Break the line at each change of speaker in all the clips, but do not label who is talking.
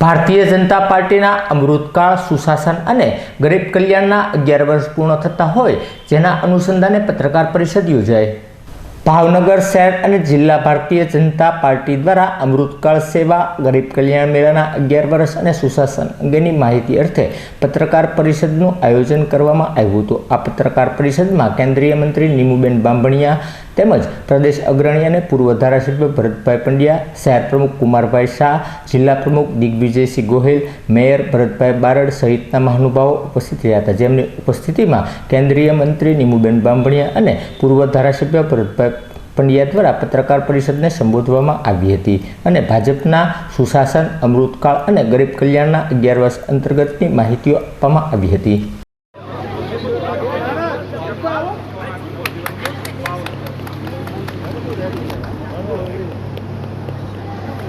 ભારતીય જનતા પાર્ટીના અમૃતકાળ સુશાસન અને ગરીબ કલ્યાણના 11 વર્ષ પૂર્ણ થતા હોય જેના અનુસંધાને પત્રકાર પરિષદ યોજાઈ। ભાવનગર શહેર અને જિલ્લા ભારતીય જનતા પાર્ટી દ્વારા અમૃતકાળ સેવા ગરીબ કલ્યાણ મેળાના 11 વર્ષ અને સુશાસન અંગેની માહિતી અર્થે પત્રકાર પરિષદનું આયોજન કરવામાં આવ્યું હતું। આ પત્રકાર પરિષદમાં કેન્દ્રીય મંત્રી નીમુબેન બાંભણિયા તેમજ પ્રદેશ અગ્રણી અને પૂર્વ ધારાસભ્ય ભરતભાઈ પંડ્યા, શહેર પ્રમુખ કુમારભાઈ શાહ, જિલ્લા પ્રમુખ દિગ્વિજયસિંહ ગોહિલ, મેયર ભરતભાઈ બારડ સહિતના મહાનુભાવો ઉપસ્થિત રહ્યા હતા, જેમની ઉપસ્થિતિમાં કેન્દ્રીય મંત્રી નીમુબેન બાંભણિયા અને પૂર્વ ધારાસભ્ય ભરતભાઈ પંડ્યા દ્વારા પત્રકાર પરિષદને સંબોધવામાં આવી હતી અને ભાજપના સુશાસન, અમૃતકાળ અને ગરીબ કલ્યાણના 11 વર્ષ અંતર્ગતની માહિતીઓ આપવામાં આવી હતી।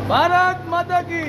भारत माता की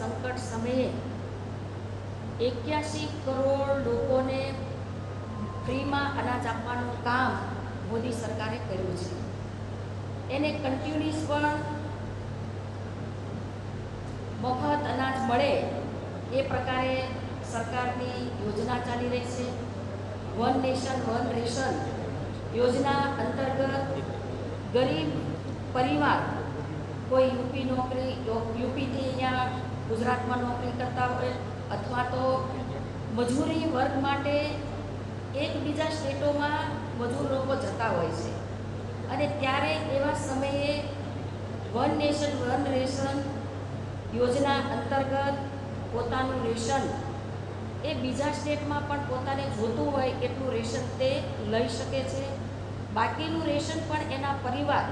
संकट समये 81 करोड़ लोगों ने फ्री में अनाज आपवानुं काम मोदी सरकारे कर्युं छे। एने कंटिन्यूअस पण मफत अनाज मळे ए प्रकारे सरकारनी योजना चाली रही छे। वन नेशन वन रेशन योजना अंतर्गत गरीब परिवार कोई यूपी नौकरी यूपी थी अहींया गुजरात में नौकरी करता हो अथवा तो मजूरी वर्ग माटे एक बीजा स्टेटों में मजूर लोग जता होय छे अने त्यारे एवा समये वन नेशन वन रेशन योजना अंतर्गत पोतानुं रेशन ए बीजा स्टेट में पण पोताने जोतुं होय एटलुं रेशन ते लई शके छे। बाकीनुं रेशन पण एना परिवार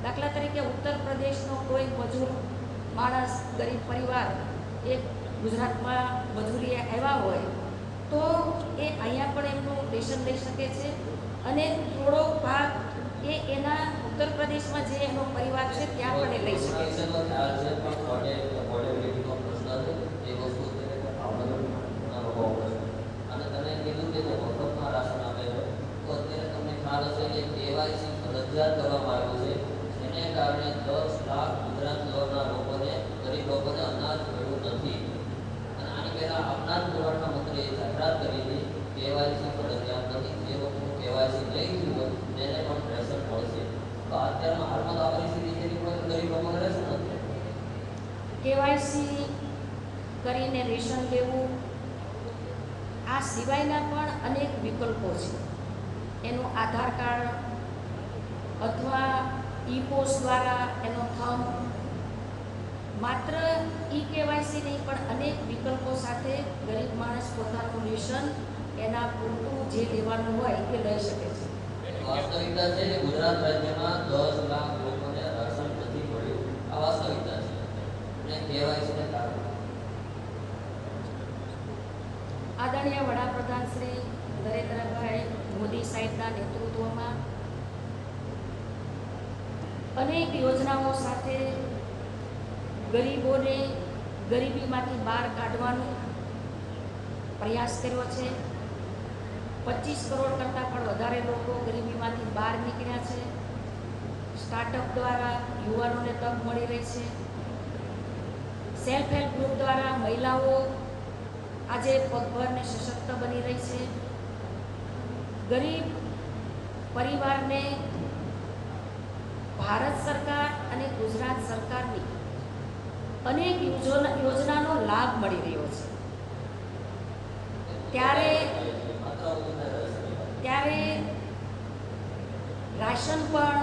दाखला तरीके उत्तर प्रदेश कोई मजूर माणस गरीब परिवार एक गुजरात में मजूरी आव्या होय तो ए अहींया पण एमनुं रेशन लई शके छे अने थोड़ो भाग ए एना उत्तर प्रदेश में जे एनो परिवार छे त्यां पण ए लई शके छे। कारण 10 लाख गुजरात लोकोने गरीब लोकोने अनाज મળ્યું નથી અને આની પહેલા અનાજ પુરવઠા મંત્રીએ જાહેરાત કરેલી કેવાયસી ફરજિયાત નથી, જે લોકો કેવાયસી નહીં થયું હોય તેને પણ રેશન મળશે। તો અત્યારમાં હાલમાં આ પરિસ્થિતિ છે કે કોઈ ગરીબ લોકોને રેશન નથી। કેવાયસી કરીને રેશન લેવું આ સિવાયના પણ અનેક વિકલ્પો છે। એનું આધાર કાર્ડ અથવા ई पोस्ट द्वारा एनो थंब मात्र ई केवायसी नहीं पण अनेक विकल्पों साथे गरीब माणस पोतानुं रेशन एना पूरतुं जे लेवानुं होय ते लई शके छे। वास्तविकता छे के गुजरात राज्यमां 10 लाख लोकोने रेशन नथी मळ्युं। आ वास्तविकता छे અને केवायसी ने कारण आदरणीय वडाप्रधान श्री नरेन्द्रभाई मोदी साहेबना नेतृत्वमां अनेक योजनाओं साथे गरीबों ने गरीबी मांथी बहार काढवानो प्रयास कर्यो छे। 25 करोड़ करता पण वधारे लोको गरीबी मांथी बहार निकळ्या छे। स्टार्टअप द्वारा युवानोने तक मळी रही छे। सेल्फ हेल्प ग्रुप द्वारा महिलाओं आजे पगभर ने सशक्त बनी रही छे। गरीब परिवार ने भारत सरकार અને गुजरात सरकारनी अनेक योजनानो लाभ मळी रह्यो छे। त्यारे राशन पण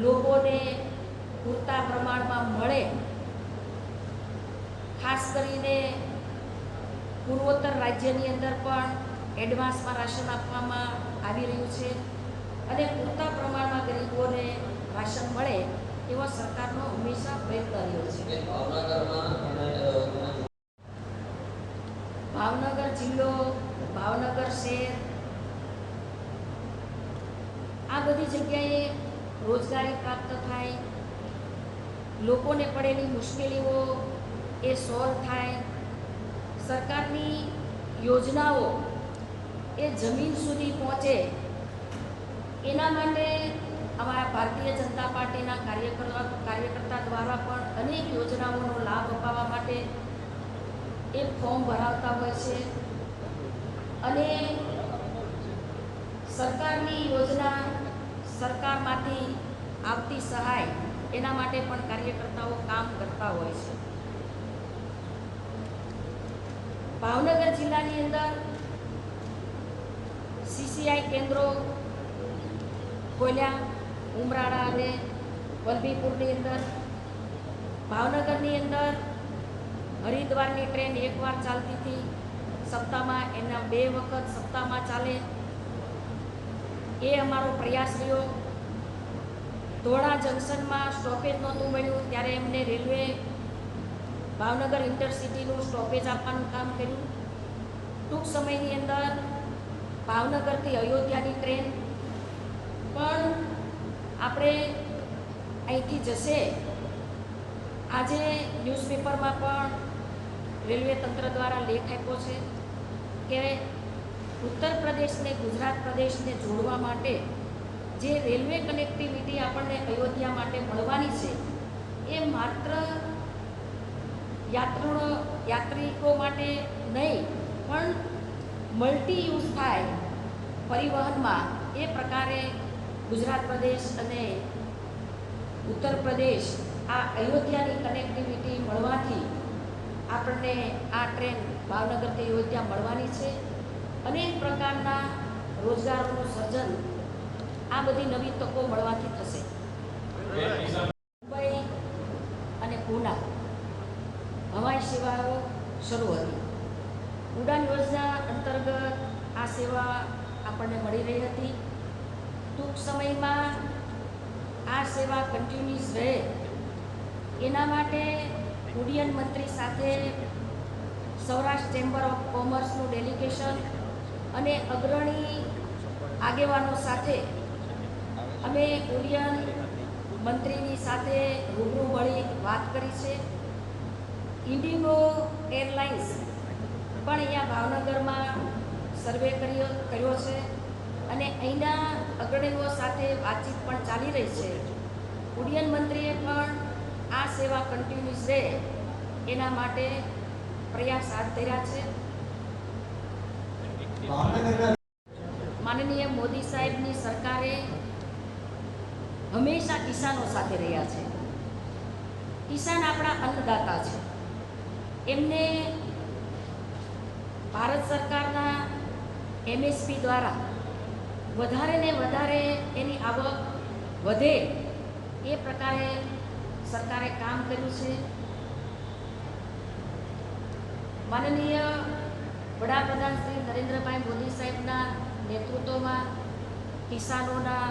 લોકોને પૂરતા પ્રમાણમાં મળે, ખાસ કરીને પૂર્વોત્તર રાજ્યની અંદર પણ એડવાન્સમાં રાશન આપવામાં આવી રહ્યું છે અને પૂરતા પ્રમાણમાં ગરીબોને રાશન મળે એવો સરકારનો હંમેશા પ્રયત્ન રહ્યો છે. ભાવનગર જિલ્લો, ભાવનગર શહેર, આ બધી જગ્યાએ રોજગારી પ્રાપ્ત થાય, લોકોને પડેલી મુશ્કેલીઓ એ સોલ્વ થાય, સરકારની યોજનાઓ એ જમીન સુધી પહોંચે, એના માટે અમારા ભારતીય જનતા પાર્ટીના કાર્યકર્તા દ્વારા પણ અનેક યોજનાઓનો લાભ અપાવવા માટે એ ફોર્મ ભરાવતા હોય છે અને સરકારની યોજના, સરકારમાંથી આવતી સહાય એના માટે પણ કાર્યકર્તાઓ કામ કરતા હોય છે. ભાવનગર જિલ્લાની અંદર CCI કેન્દ્રો ખોલ્યા, ઉમરાળા અને વલભીપુરની અંદર. ભાવનગરની અંદર હરિદ્વારની ટ્રેન એકવાર ચાલતી હતી, સપ્તાહમાં એના 2 વખત સપ્તાહમાં ચાલે, એ અમારો પ્રયાસ રહ્યો. ધોળા જંકશનમાં સ્ટોપેજ નહોતું મળ્યું ત્યારે એમને રેલવે ભાવનગર ઇન્ટરસિટીનું સ્ટોપેજ આપવાનું કામ કર્યું. ટૂંક સમયની અંદર ભાવનગરથી અયોધ્યાની ટ્રેન પણ આપણે અહીંથી જશે. આજે ન્યૂઝપેપરમાં પણ રેલવે તંત્ર દ્વારા લેખ આપ્યો છે કે ઉત્તર પ્રદેશને ગુજરાત પ્રદેશને જોડવા માટે જે રેલવે કનેક્ટિવિટી આપણને અયોધ્યા માટે મળવાની છે એ માત્ર યાત્રિકો માટે નહીં પણ મલ્ટી યુઝ થાય પરિવહનમાં, એ પ્રકારે ગુજરાત પ્રદેશ અને ઉત્તર પ્રદેશ આ અયોધ્યાની કનેક્ટિવિટી મળવાથી આપણને આ ટ્રેન ભાવનગરથી અયોધ્યા મળવાની છે. અનેક પ્રકારના રોજગારોનું સર્જન આ બધી નવી તકો મળવાથી થશે. મુંબઈ અને પૂના હવાઈ સેવાઓ શરૂ હતી. ઉડાન યોજના અંતર્ગત આ સેવા આપણને મળી રહી હતી. ટૂંક સમયમાં આ સેવા કન્ટિન્યુઅસ રહે એના માટે ઉડ્ડયન મંત્રી સાથે સૌરાષ્ટ્ર ચેમ્બર ઓફ કોમર્સનું ડેલિગેશન અને અગ્રણી આગેવાનો સાથે અમે ઉડ્ડયન મંત્રીની સાથે રૂબરૂ મળી વાત કરી છે. ઇન્ડિગો એરલાઇન્સ પણ અહીંયા ભાવનગરમાં સર્વે કર્યો છે અને અહીંના અગ્રણીઓ સાથે વાતચીત પણ ચાલી રહી છે. ઉડ્ડયન મંત્રીએ પણ આ સેવા કન્ટિન્યુઅસ રહે એના માટે પ્રયાસ હાથ ધર્યા છે. માનનીય મોદી સાહેબની સરકારે હંમેશા કિસાનો સાથે રહ્યા છે. કિસાન આપણા અન્નદાતા છે. એમને ભારત સરકારના MSP દ્વારા વધારે ને વધારે એની આવક વધે એ પ્રકારે સરકારે કામ કર્યું છે. માનનીય વડાપ્રધાન શ્રી નરેન્દ્રભાઈ મોદી સાહેબના નેતૃત્વમાં કિસાનોના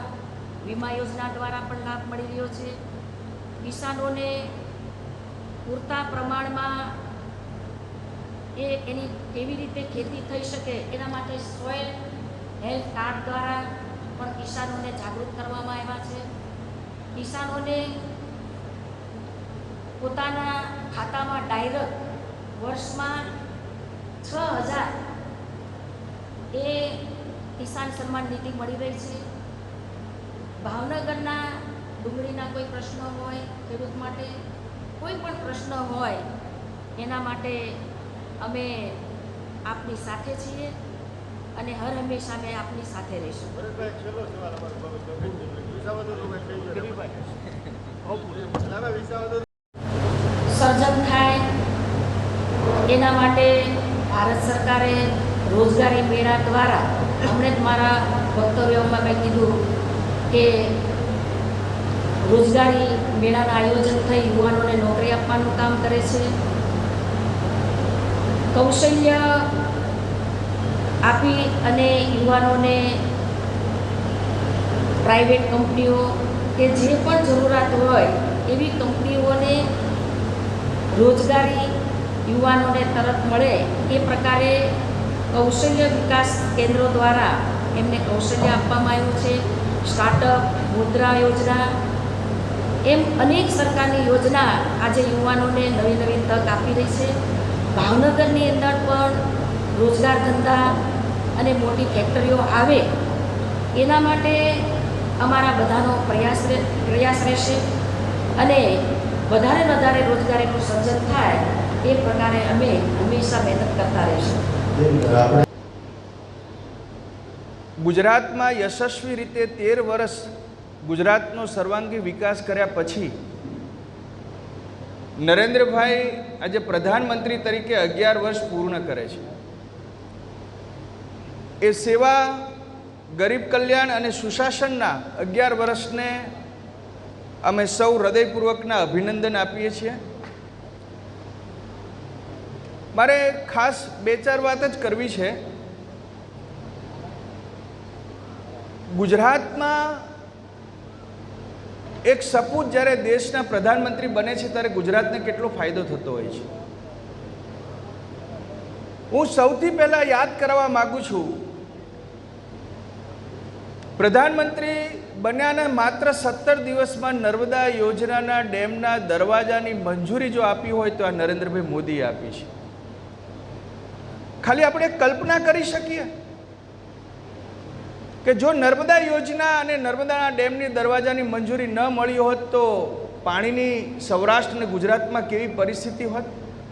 વીમા યોજના દ્વારા પણ લાભ મળી રહ્યો છે. કિસાનોને પૂરતા પ્રમાણમાં એની કેવી રીતે ખેતી થઈ શકે એના માટે સોઇલ હેલ્થ કાર્ડ દ્વારા પણ કિસાનોને જાગૃત કરવામાં આવ્યા છે. કિસાનોને પોતાના ખાતામાં ડાયરેક્ટ વર્ષમાં 6,000 એ કિસાન સન્માન નિધિ મળી રહી છે. ભાવનગરના ડુંગળીના કોઈ પ્રશ્ન હોય, ખેડૂત માટે કોઈ પણ પ્રશ્ન હોય એના માટે અમે આપની સાથે છીએ અને હર હંમેશા અમે આપની સાથે રહીશું. સર્જન થાય એના માટે ભારત સરકારે રોજગારી મેળા દ્વારા, હમણાં જ મારા વક્તવ્યોમાં મેં કીધું કે રોજગારી મેળાના આયોજન થઈ યુવાનોને નોકરી આપવાનું કામ કરે છે. કૌશલ્ય આપી અને યુવાનોને પ્રાઇવેટ કંપનીઓ કે જે પણ જરૂરિયાત હોય એવી કંપનીઓને રોજગારી યુવાનોને તરત મળે એ પ્રકારે કૌશલ્ય વિકાસ કેન્દ્રો દ્વારા એમને કૌશલ્ય આપવામાં આવ્યું છે. સ્ટાર્ટઅપ, મુદ્રા યોજના, એમ અનેક સરકારની યોજના આજે યુવાનોને નવી નવી તક આપી રહી છે. ભાવનગરની અંદર પણ રોજગાર ધંધા અને મોટી ફેક્ટરીઓ આવે એના માટે અમારા બધાનો પ્રયાસ રહેશે અને વધારે રોજગારીનું સર્જન થાય એ પ્રકારે અમે હંમેશા મહેનત કરતા રહીશું.
ગુજરાતમાં યશસ્વી રીતે 13 વર્ષ ગુજરાતનો સર્વાંગી વિકાસ કર્યા પછી નરેન્દ્રભાઈ આજે પ્રધાનમંત્રી તરીકે 11 વર્ષ પૂર્ણ કરે છે. એ સેવા, ગરીબ કલ્યાણ અને સુશાસનના 11 વર્ષને અમે સૌ હૃદયપૂર્વકના અભિનંદન આપીએ છીએ. મારે ખાસ 2-4 વાત જ કરવી છે. ગુજરાતમાં એક સપૂત જ્યારે દેશના પ્રધાનમંત્રી બને છે ત્યારે ગુજરાતને કેટલો ફાયદો થતો હોય છે. હું સૌથી પહેલાં યાદ કરાવવા માગું છું, પ્રધાનમંત્રી બન્યાના માત્ર 17 દિવસમાં નર્મદા યોજનાના ડેમના દરવાજાની મંજૂરી જો આપી હોય તો આ નરેન્દ્રભાઈ મોદીએ આપી છે. ખાલી આપણે કલ્પના કરી શકીએ કે જો નર્મદા યોજના અને નર્મદાના ડેમની દરવાજાની મંજૂરી ન મળી હોત તો પાણીની સૌરાષ્ટ્ર અને ગુજરાતમાં કેવી પરિસ્થિતિ હોત.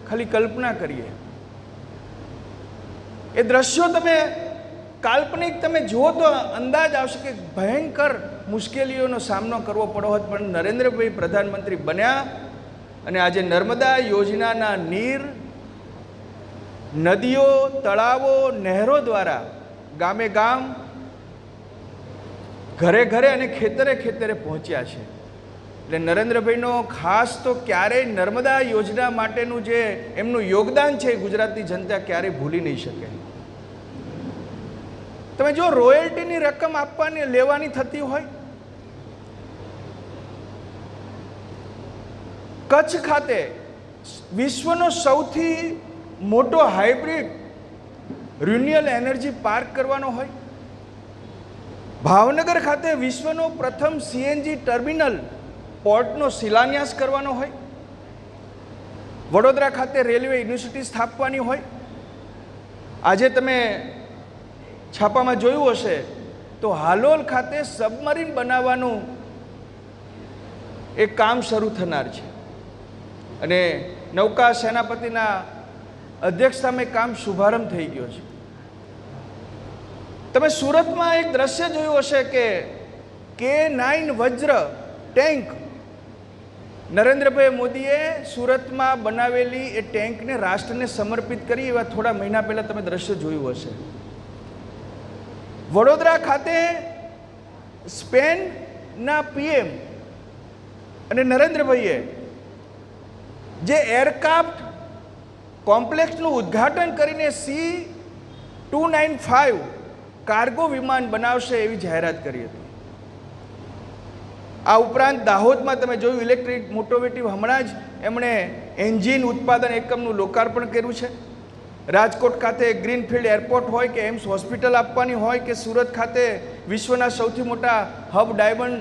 ખાલી કલ્પના કરીએ. એ દ્રશ્યો તમે કાલ્પનિક તમે જુઓ તો અંદાજ આવશે કે ભયંકર મુશ્કેલીઓનો સામનો કરવો પડ્યો હોત, પણ નરેન્દ્રભાઈ પ્રધાનમંત્રી બન્યા અને આજે નર્મદા યોજનાના નીર નદીઓ, તળાવો, નહેરો દ્વારા ગામે ગામ, ઘરે ઘરે અને ખેતરે ખેતરે પહોંચ્યા છે. એટલે નરેન્દ્રભાઈનો ખાસ તો ક્યારેય નર્મદા યોજના માટેનું જે એમનું યોગદાન છે એ ગુજરાતની જનતા ક્યારેય ભૂલી નહીં શકે. તમે જો રોયલ્ટીની રકમ આપવાની લેવાની થતી હોય, કચ્છ ખાતે વિશ્વનો સૌથી મોટો હાઇબ્રિડ રિન્યુએબલ એનર્જી પાર્ક કરવાનો હોય, ભાવનગર ખાતે વિશ્વનો પ્રથમ સીએનજી ટર્મિનલ પોર્ટનો શિલાન્યાસ કરવાનો હોય, વડોદરા ખાતે રેલવે યુનિવર્સિટી સ્થાપવાની હોય, આજે તમે છાપામાં જોયું હશે તો હાલોલ ખાતે સબમરીન બનાવવાનું એક કામ શરૂ થનાર છે અને નૌકા સેનાપતિના અધ્યક્ષતામાં કામ શુભારંભ થઈ ગયો છે. તમે સુરતમાં એક દ્રશ્ય જોયું હશે કે K9 વજ્ર ટેન્ક નરેન્દ્રભાઈ મોદીએ સુરતમાં બનાવેલી એ ટેન્કને રાષ્ટ્રને સમર્પિત કરી. એવા થોડા મહિના પહેલાં તમે દ્રશ્ય જોયું હશે. વડોદરા ખાતે સ્પેનના PM અને નરેન્દ્રભાઈએ જે એરક્રાફ્ટ કોમ્પ્લેક્સનું ઉદ્ઘાટન કરીને C295 કાર્ગો વિમાન બનાવશે એવી જાહેરાત કરી હતી. આ ઉપરાંત દાહોદમાં તમે જોયું ઇલેક્ટ્રિક મોટોવેટિવ હમણાં જ એમણે એન્જિન ઉત્પાદન એકમનું લોકાર્પણ કર્યું છે. રાજકોટ ખાતે ગ્રીનફિલ્ડ એરપોર્ટ હોય કે એમ્સ હોસ્પિટલ આપવાની હોય કે સુરત ખાતે વિશ્વના સૌથી મોટા હબ ડાયમંડ